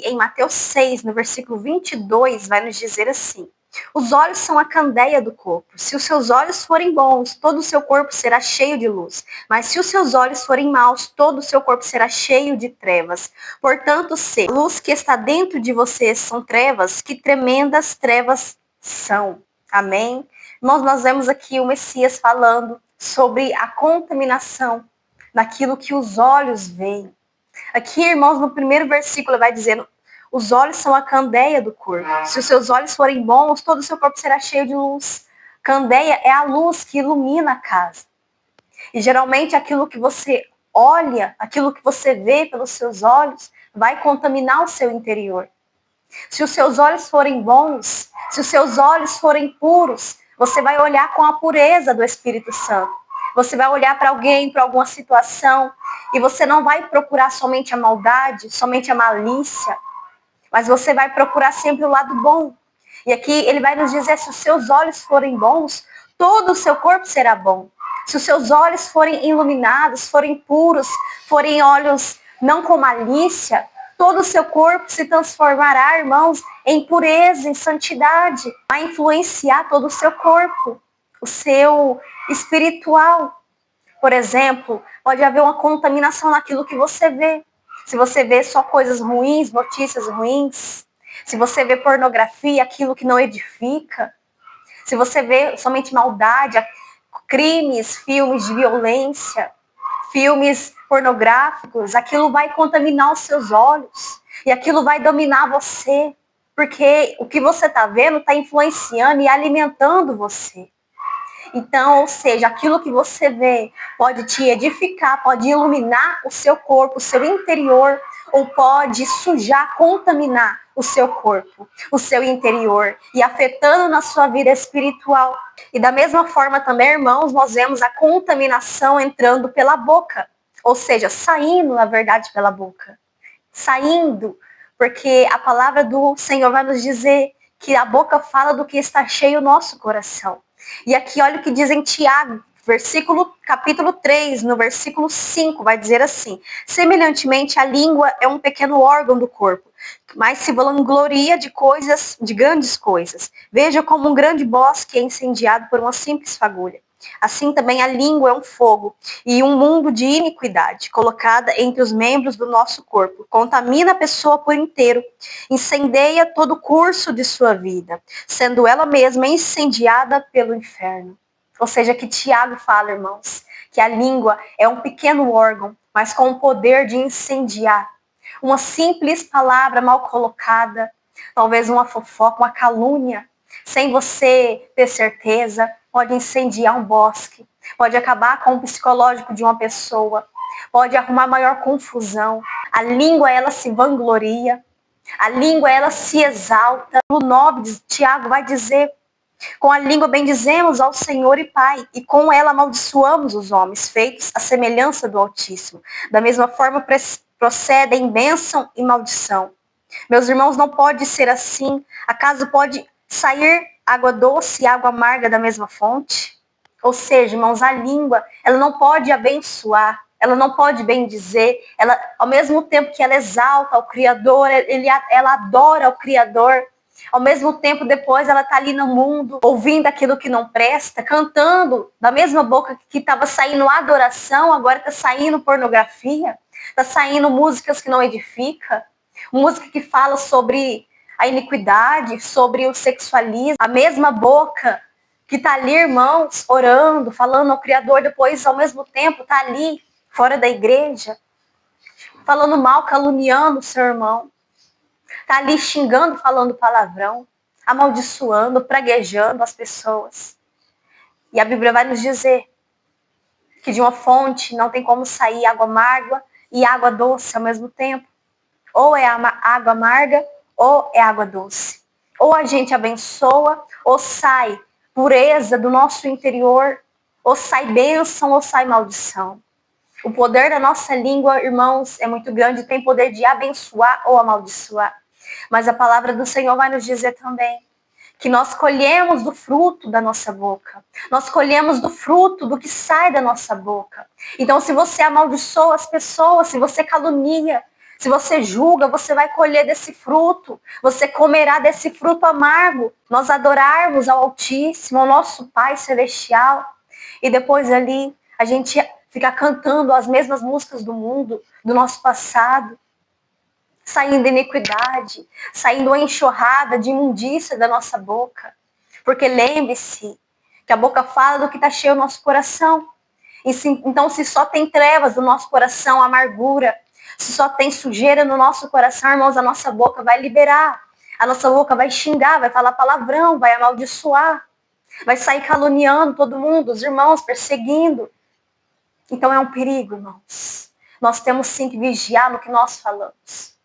em Mateus 6, no versículo 22, vai nos dizer assim: os olhos são a candeia do corpo. Se os seus olhos forem bons, todo o seu corpo será cheio de luz. Mas se os seus olhos forem maus, todo o seu corpo será cheio de trevas. Portanto, se a luz que está dentro de vocês são trevas, que tremendas trevas são. Amém? Irmãos, nós vemos aqui o Messias falando sobre a contaminação daquilo que os olhos veem. Aqui, irmãos, no primeiro versículo vai dizendo: os olhos são a candeia do corpo. Se os seus olhos forem bons, todo o seu corpo será cheio de luz. Candeia é a luz que ilumina a casa. E geralmente aquilo que você olha, aquilo que você vê pelos seus olhos, vai contaminar o seu interior. Se os seus olhos forem bons, se os seus olhos forem puros, você vai olhar com a pureza do Espírito Santo. Você vai olhar para alguém, para alguma situação, e você não vai procurar somente a maldade, somente a malícia, mas você vai procurar sempre o lado bom. E aqui ele vai nos dizer: se os seus olhos forem bons, todo o seu corpo será bom. Se os seus olhos forem iluminados, forem puros, forem olhos não com malícia, todo o seu corpo se transformará, irmãos, em pureza, em santidade. Vai influenciar todo o seu corpo, o seu espiritual. Por exemplo, pode haver uma contaminação naquilo que você vê. Se você vê só coisas ruins, notícias ruins, se você vê pornografia, aquilo que não edifica, se você vê somente maldade, crimes, filmes de violência, filmes pornográficos, aquilo vai contaminar os seus olhos e aquilo vai dominar você, porque o que você está vendo está influenciando e alimentando você. Então, ou seja, aquilo que você vê pode te edificar, pode iluminar o seu corpo, o seu interior, ou pode sujar, contaminar o seu corpo, o seu interior, e afetando na sua vida espiritual. E da mesma forma também, irmãos, nós vemos a contaminação entrando pela boca, ou seja, saindo, na verdade, pela boca. Saindo, porque a palavra do Senhor vai nos dizer que a boca fala do que está cheio o nosso coração. E aqui olha o que diz em Tiago, capítulo 3, no versículo 5, vai dizer assim: semelhantemente, a língua é um pequeno órgão do corpo, mas se vangloria de grandes coisas. Veja como um grande bosque é incendiado por uma simples fagulha. Assim também a língua é um fogo e um mundo de iniquidade colocada entre os membros do nosso corpo. Contamina a pessoa por inteiro, incendeia todo o curso de sua vida, sendo ela mesma incendiada pelo inferno. Ou seja, que Tiago fala, irmãos, que a língua é um pequeno órgão, mas com o poder de incendiar. Uma simples palavra mal colocada, talvez uma fofoca, uma calúnia, sem você ter certeza, pode incendiar um bosque, pode acabar com o psicológico de uma pessoa, pode arrumar maior confusão. A língua, ela se vangloria, a língua, ela se exalta. No 9, Tiago vai dizer: com a língua bendizemos ao Senhor e Pai, e com ela amaldiçoamos os homens, feitos à semelhança do Altíssimo. Da mesma forma procedem bênção e maldição. Meus irmãos, não pode ser assim. Acaso pode sair água doce e água amarga da mesma fonte? Ou seja, irmãos, a língua, ela não pode abençoar, ela não pode bendizer, ela, ao mesmo tempo que ela exalta o Criador, ela adora o Criador, ao mesmo tempo depois ela está ali no mundo, ouvindo aquilo que não presta, cantando da mesma boca que estava saindo adoração, agora está saindo pornografia, está saindo músicas que não edificam, música que fala sobre a iniquidade, sobre o sexualismo. A mesma boca que está ali, irmãos, orando, falando ao Criador, depois ao mesmo tempo está ali, fora da igreja, falando mal, caluniando o seu irmão. Está ali xingando, falando palavrão, amaldiçoando, praguejando as pessoas. E a Bíblia vai nos dizer que de uma fonte não tem como sair água amarga e água doce ao mesmo tempo. Ou é água amarga, ou é água doce. Ou a gente abençoa, ou sai pureza do nosso interior, ou sai bênção, ou sai maldição. O poder da nossa língua, irmãos, é muito grande, tem poder de abençoar ou amaldiçoar. Mas a palavra do Senhor vai nos dizer também que nós colhemos do fruto da nossa boca. Nós colhemos do fruto do que sai da nossa boca. Então, se você amaldiçoa as pessoas, se você calunia, Se você julga, você vai colher desse fruto. Você comerá desse fruto amargo. Nós adorarmos ao Altíssimo, ao nosso Pai Celestial. E depois ali, a gente fica cantando as mesmas músicas do mundo, do nosso passado. Saindo iniquidade, saindo a enxurrada de imundícia da nossa boca. Porque lembre-se que a boca fala do que está cheio no nosso coração. Então, se só tem trevas no nosso coração, amargura, se só tem sujeira no nosso coração, irmãos, a nossa boca vai liberar. A nossa boca vai xingar, vai falar palavrão, vai amaldiçoar. Vai sair caluniando todo mundo, os irmãos, perseguindo. Então é um perigo, irmãos. Nós temos sim que vigiar no que nós falamos.